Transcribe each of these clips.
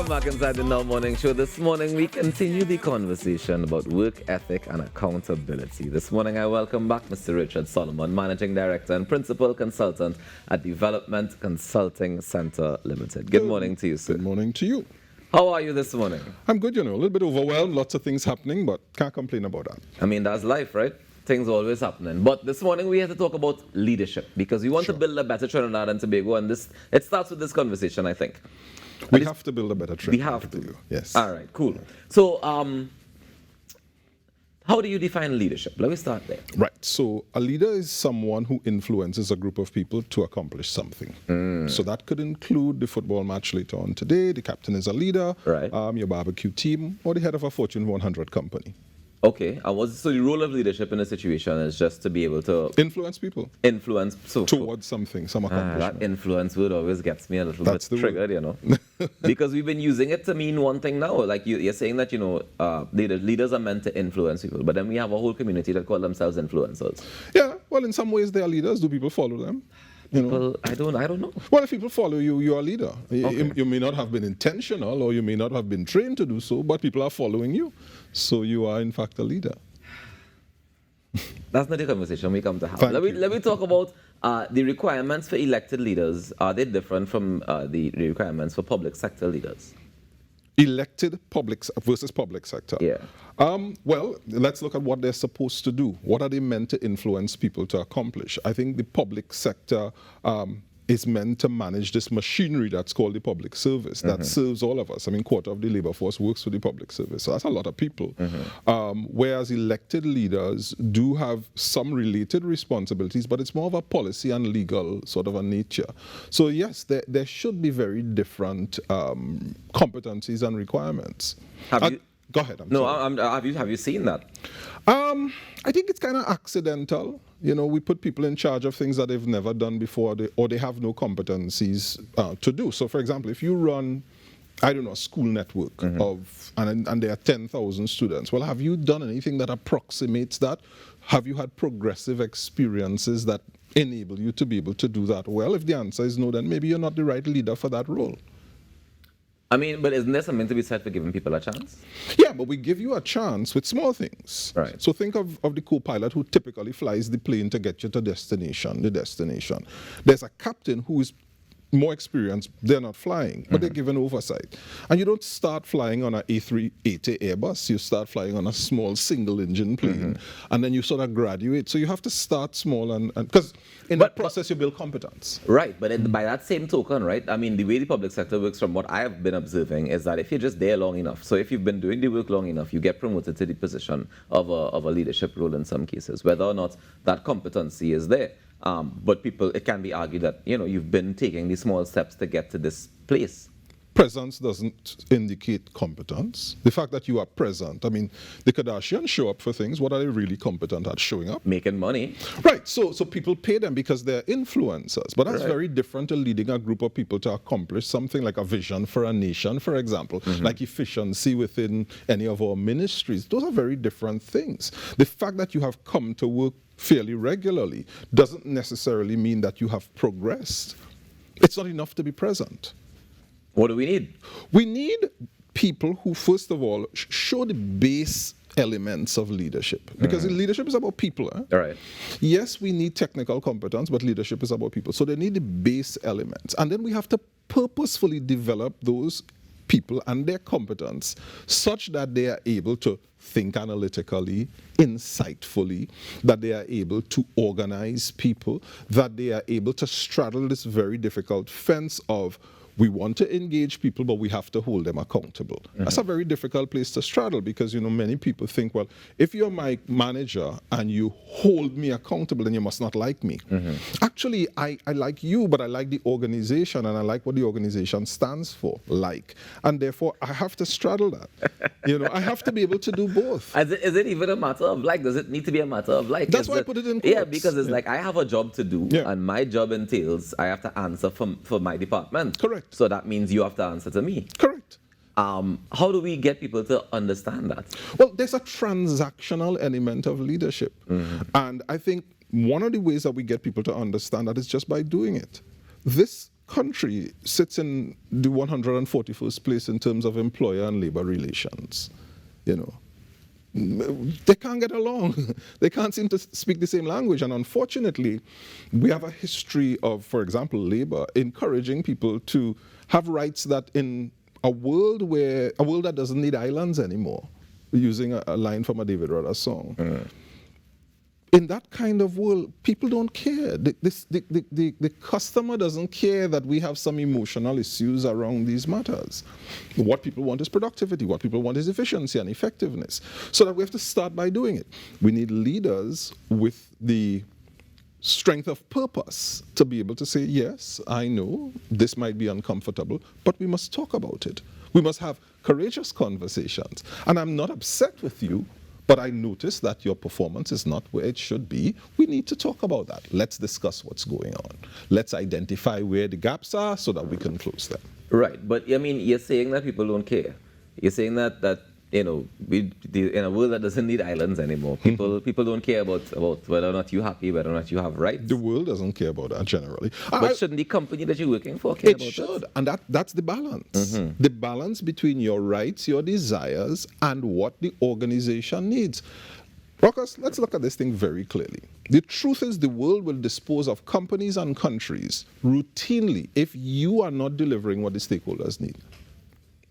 Welcome back inside the Now Morning Show. This morning we continue the conversation about work ethic and accountability. This morning I welcome back Mr. Richard Solomon, Managing Director and Principal Consultant at Development Consulting Center Ltd. Good morning to you, sir. Good morning to you. How are you this morning? I'm good, a little bit overwhelmed, lots of things happening, but can't complain about that. I mean, that's life, right? Things always happening. But this morning we have to talk about leadership because we want to build a better Trinidad and Tobago, and it starts with this conversation, I think. We have to build a better Trinidad. We have to. Yes. All right, cool. So, how do you define leadership? Let me start there. Right. So a leader is someone who influences a group of people to accomplish something. So that could include the football match later on today. The captain is a leader. Right. Your barbecue team, or the head of a Fortune 100 company. Okay. So the role of leadership in a situation is just to be able to influence people. Influence towards something, some accomplishment. That influence word always gets me a little That's bit triggered, because we've been using it to mean one thing now. Like you're saying that leaders are meant to influence people, but then we have a whole community that call themselves influencers. Yeah. Well, in some ways they are leaders. Do people follow them? People, I don't know. Well, if people follow you, you are a leader. Okay. You may not have been intentional, or you may not have been trained to do so, but people are following you. So you are, in fact, a leader. That's not the conversation we come to have. Thank Let you. me talk about the requirements for elected leaders. Are they different from the requirements for public sector leaders? Elected public versus public sector. Yeah. Well, let's look at what they're supposed to do. What are they meant to influence people to accomplish? I think the public sector is meant to manage this machinery that's called the public service that serves all of us. I mean, quarter of the labor force works for the public service, so that's a lot of people. Whereas elected leaders do have some related responsibilities, but it's more of a policy and legal sort of a nature. So yes, there should be very different competencies and requirements. Go ahead. Have you seen that? I think it's kind of accidental. We put people in charge of things that they've never done before, or they have no competencies to do. So, for example, if you run, I don't know, a school network and there are 10,000 students, well, have you done anything that approximates that? Have you had progressive experiences that enable you to be able to do that well? If the answer is no, then maybe you're not the right leader for that role. I mean, but isn't there something to be said for giving people a chance? Yeah, but we give you a chance with small things. Right. So think of the co-pilot who typically flies the plane to get you to the destination. There's a captain who is more experienced. They're not flying, but they're given oversight. And you don't start flying on an A380 Airbus. You start flying on a small single-engine plane, and then you sort of graduate. So you have to start small, and because in that process you build competence. Right, but by that same token, right, I mean, the way the public sector works from what I've been observing is that if you're just there long enough, so if you've been doing the work long enough, you get promoted to the position of a leadership role in some cases, whether or not that competency is there. But it can be argued that, you've been taking these small steps to get to this place. Presence doesn't indicate competence. The fact that you are present, I mean, the Kardashians show up for things. What are they really competent at? Showing up? Making money. Right. So people pay them because they're influencers. But that's very different to leading a group of people to accomplish something like a vision for a nation, for example, like efficiency within any of our ministries. Those are very different things. The fact that you have come to work fairly regularly doesn't necessarily mean that you have progressed. It's not enough to be present. What do we need? We need people who, first of all, show the base elements of leadership. Because leadership is about people. All right. Yes, we need technical competence, but leadership is about people. So they need the base elements. And then we have to purposefully develop those people and their competence such that they are able to think analytically, insightfully, that they are able to organize people, that they are able to straddle this very difficult fence of we want to engage people, but we have to hold them accountable. That's a very difficult place to straddle because, many people think, well, if you're my manager and you hold me accountable, then you must not like me. Actually, I like you, but I like the organization and I like what the organization stands for, and therefore I have to straddle that. I have to be able to do both. Is it even a matter of like? Does it need to be a matter of like? That's why I put it in quotes. Yeah, because it's like I have a job to do, and my job entails I have to answer for my department. Correct. So that means you have to answer to me. Correct. How do we get people to understand that? Well, there's a transactional element of leadership. And I think one of the ways that we get people to understand that is just by doing it. This country sits in the 141st place in terms of employer and labor relations. You know, they can't get along. They can't seem to speak the same language. And unfortunately, we have a history of, for example, labor encouraging people to have rights that in a world that doesn't need islands anymore, using a line from a David Rudder song. In that kind of world, people don't care. The customer doesn't care that we have some emotional issues around these matters. What people want is productivity. What people want is efficiency and effectiveness. So that we have to start by doing it. We need leaders with the strength of purpose to be able to say, yes, I know this might be uncomfortable, but we must talk about it. We must have courageous conversations. And I'm not upset with you, but I notice that your performance is not where it should be. We need to talk about that. Let's discuss what's going on. Let's identify where the gaps are so that we can close them. Right, but I mean, you're saying that people don't care. You're saying that you know, in a world that doesn't need islands anymore, people don't care about whether or not you're happy, whether or not you have rights. The world doesn't care about that generally. But shouldn't the company that you're working for care about it? It should, that? and that's the balance. The balance between your rights, your desires, and what the organization needs. Rawkus, let's look at this thing very clearly. The truth is the world will dispose of companies and countries routinely if you are not delivering what the stakeholders need.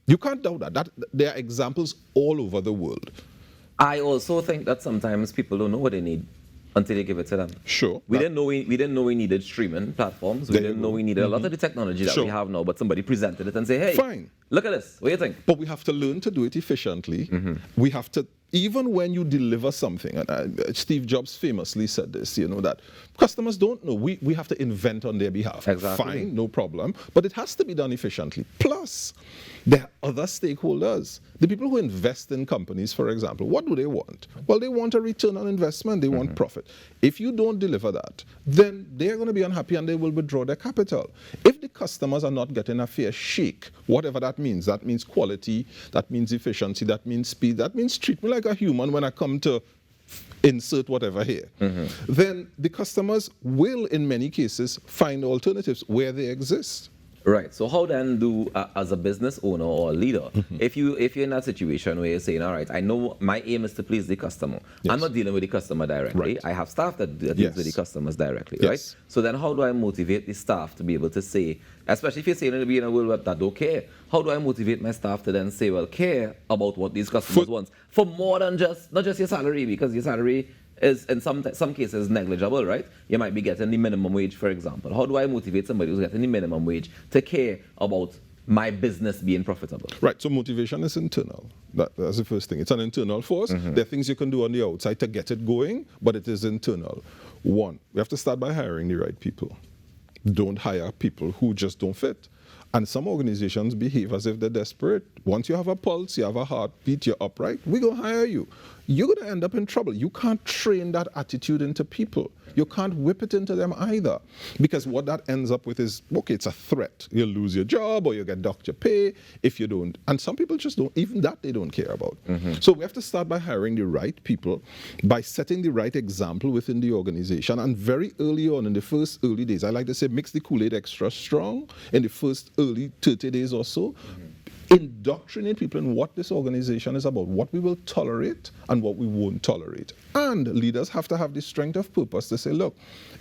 You can't doubt that. There are examples all over the world. I also think that sometimes people don't know what they need until you give it to them. Sure. We didn't know we needed streaming platforms. We didn't know we needed a lot of the technology that we have now, but somebody presented it and say, hey, fine, look at this. What do you think? But we have to learn to do it efficiently. We have to, even when you deliver something, and Steve Jobs famously said this, you know, that customers don't know. We have to invent on their behalf. Exactly. Fine, no problem. But it has to be done efficiently. Plus, there are other stakeholders. The people who invest in companies, for example, what do they want? Well, they want a return on investment. They want profit. If you don't deliver that, then they're going to be unhappy and they will withdraw their capital. If the customers are not getting a fair shake, whatever that means quality, that means efficiency, that means speed, that means treat me like a human when I come to insert whatever here, then the customers will, in many cases, find alternatives where they exist. Right. So how then do, as a business owner or a leader, if you're in that situation where you're saying, all right, I know my aim is to please the customer. Yes. I'm not dealing with the customer directly. Right. I have staff that deals Yes. with the customers directly, Yes. right? So then how do I motivate the staff to be able to say, especially if you're saying to be in a world that don't care, how do I motivate my staff to then say, well, care about what these customers want for more than not just your salary, because your salary is in some cases negligible, right? You might be getting the minimum wage, for example. How do I motivate somebody who's getting the minimum wage to care about my business being profitable? Right, so motivation is internal. That's the first thing. It's an internal force. There are things you can do on the outside to get it going, but it is internal. One, we have to start by hiring the right people. Don't hire people who just don't fit. And some organizations behave as if they're desperate. Once you have a pulse, you have a heartbeat, you're upright, we're going to hire you. You're going to end up in trouble. You can't train that attitude into people. You can't whip it into them either. Because what that ends up with is, okay, it's a threat. You'll lose your job or you'll get docked your pay if you don't. And some people just don't, even that they don't care about. So we have to start by hiring the right people, by setting the right example within the organization. And very early on, in the first early days, I like to say mix the Kool-Aid extra strong in the first early 30 days or so. Indoctrinate people in what this organization is about, what we will tolerate and what we won't tolerate. And leaders have to have the strength of purpose to say, look,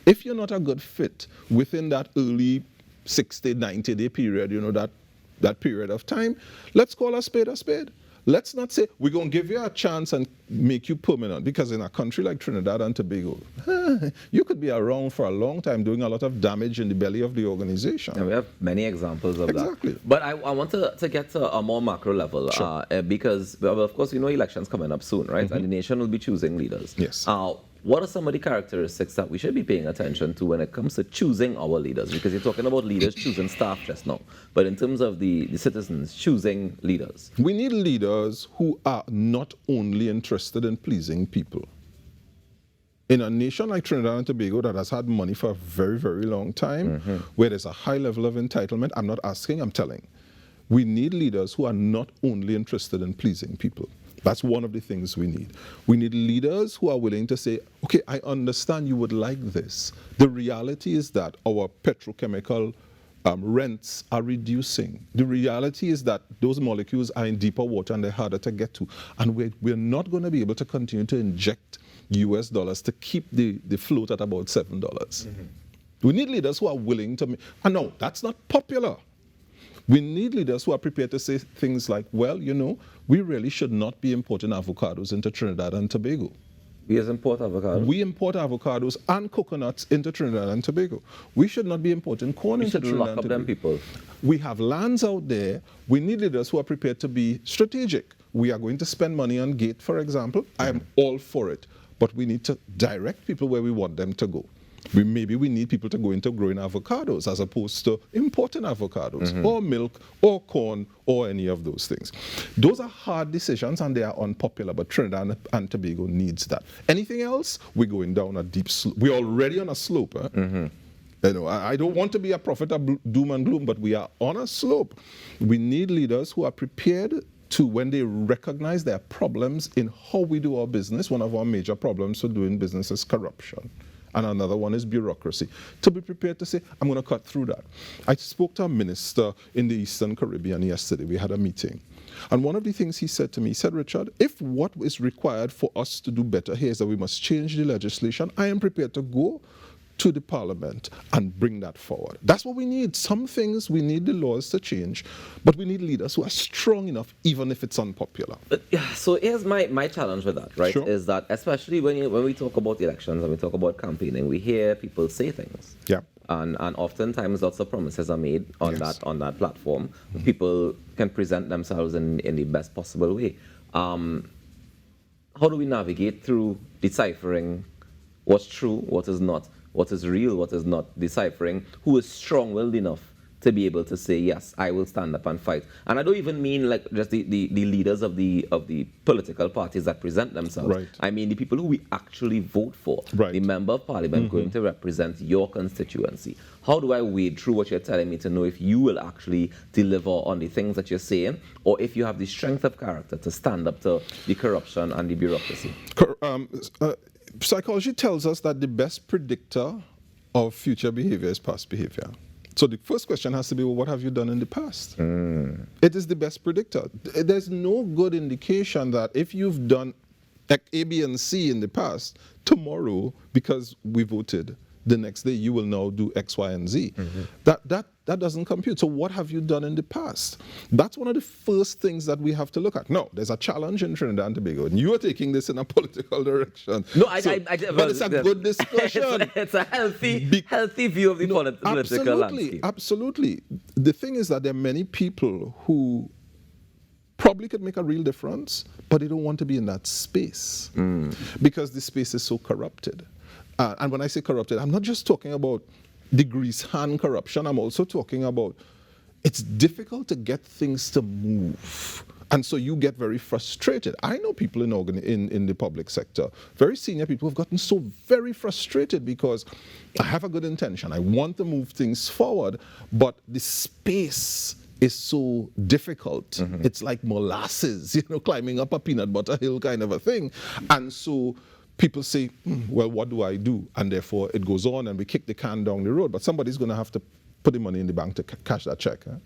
if you're not a good fit within that early 60, 90-day period, you know, that period of time, let's call a spade a spade. Let's not say, we're going to give you a chance and make you permanent, because in a country like Trinidad and Tobago, you could be around for a long time doing a lot of damage in the belly of the organization. And we have many examples of Exactly. that. But I want to get to a more macro level, Sure. because, well, of course, elections coming up soon, right? And the nation will be choosing leaders. Yes. What are some of the characteristics that we should be paying attention to when it comes to choosing our leaders? Because you're talking about leaders choosing staff just now. But in terms of the citizens choosing leaders. We need leaders who are not only interested in pleasing people. In a nation like Trinidad and Tobago that has had money for a very, very long time, where there's a high level of entitlement, I'm not asking, I'm telling. We need leaders who are not only interested in pleasing people. That's one of the things we need. We need leaders who are willing to say, okay, I understand you would like this. The reality is that our petrochemical rents are reducing. The reality is that those molecules are in deeper water and they're harder to get to. And we're not going to be able to continue to inject US dollars to keep the float at about $7. We need leaders who are willing to, and no, that's not popular. We need leaders who are prepared to say things like, well, we really should not be importing avocados into Trinidad and Tobago. We import avocados? We import avocados and coconuts into Trinidad and Tobago. We should not be importing corn into Trinidad and Tobago. Lock up them people. We have lands out there. We need leaders who are prepared to be strategic. We are going to spend money on GATE, for example. I am all for it. But we need to direct people where we want them to go. Maybe we need people to go into growing avocados as opposed to importing avocados or milk or corn or any of those things. Those are hard decisions and they are unpopular, but Trinidad and Tobago needs that. Anything else, we're going down a deep slope. We're already on a slope. I don't want to be a prophet of doom and gloom, but we are on a slope. We need leaders who are prepared to, when they recognize there are problems in how we do our business. One of our major problems for doing business is corruption. And another one is bureaucracy. To be prepared to say, I'm going to cut through that. I spoke to a minister in the Eastern Caribbean yesterday. We had a meeting. And one of the things he said to me, he said, Richard, if what is required for us to do better here is that we must change the legislation, I am prepared to go to the parliament and bring that forward. That's what we need. Some things we need the laws to change, but we need leaders who are strong enough, even if it's unpopular. So here's my challenge with that, right? Sure. Is that especially when we talk about elections and we talk about campaigning, we hear people say things. Yeah. And oftentimes lots of promises are made on Yes. that platform. People can present themselves in the best possible way. How do we navigate through deciphering what's true, what is not, what is real, what is not, deciphering who is strong-willed enough to be able to say, yes, I will stand up and fight? And I don't even mean like just the leaders of the political parties that present themselves. Right. I mean the people who we actually vote for. Right. The member of parliament going to represent your constituency. How do I wade through what you're telling me to know if you will actually deliver on the things that you're saying, or if you have the strength of character to stand up to the corruption and the bureaucracy? Psychology tells us that the best predictor of future behavior is past behavior. So the first question has to be, well, what have you done in the past? It is the best predictor. There's no good indication that if you've done A, B, and C in the past, tomorrow, because we voted, the next day you will now do X, Y, and Z. That doesn't compute. So what have you done in the past? That's one of the first things that we have to look at. No, there's a challenge in Trinidad and Tobago, and you are taking this in a political direction. No, but it's a good discussion. It's a healthy view of the political landscape. Absolutely. The thing is that there are many people who probably could make a real difference, but they don't want to be in that space because the space is so corrupted. And when I say corrupted, I'm not just talking about the grease hand corruption. I'm also talking about it's difficult to get things to move. And so you get very frustrated. I know people in the public sector, very senior people, who've gotten so very frustrated because I have a good intention. I want to move things forward, but the space is so difficult. It's like molasses, climbing up a peanut butter hill kind of a thing. And so people say, well, what do I do? And therefore it goes on and we kick the can down the road. But somebody's going to have to put the money in the bank to cash that check. Huh?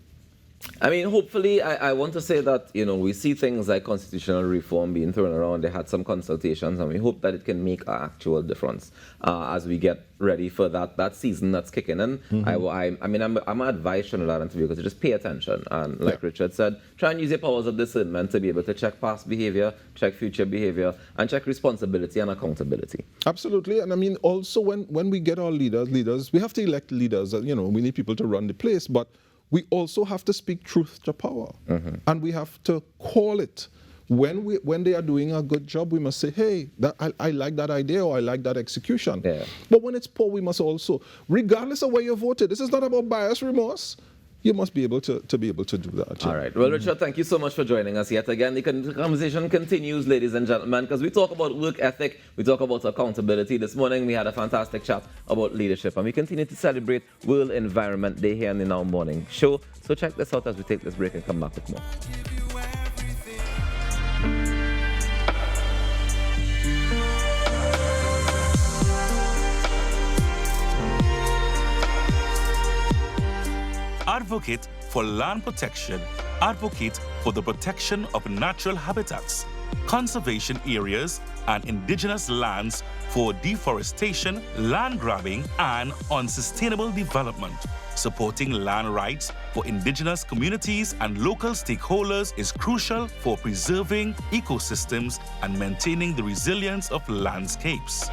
I mean, hopefully, I want to say that, we see things like constitutional reform being thrown around. They had some consultations, and we hope that it can make an actual difference as we get ready for that season that's kicking in. I'm going to advise Trinidad and Tobago to just pay attention. And like Richard said, try and use your powers of discernment to be able to check past behavior, check future behavior, and check responsibility and accountability. Absolutely. And I mean, also when we get our leaders, we have to elect leaders. We need people to run the place, but we also have to speak truth to power, and we have to call it. When they are doing a good job, we must say, hey, I like that idea or I like that execution. Yeah. But when it's poor, we must also, regardless of where you voted, this is not about bias remorse. You must be able to do that. All right. Well, Richard, thank you so much for joining us yet again. The conversation continues, ladies and gentlemen, because we talk about work ethic, we talk about accountability. This morning, we had a fantastic chat about leadership, and we continue to celebrate World Environment Day here in the Now Morning Show. So check this out as we take this break and come back with more. advocate for land protection, advocate for the protection of natural habitats, conservation areas, and indigenous lands for deforestation, land grabbing, and unsustainable development. Supporting land rights for indigenous communities and local stakeholders is crucial for preserving ecosystems and maintaining the resilience of landscapes.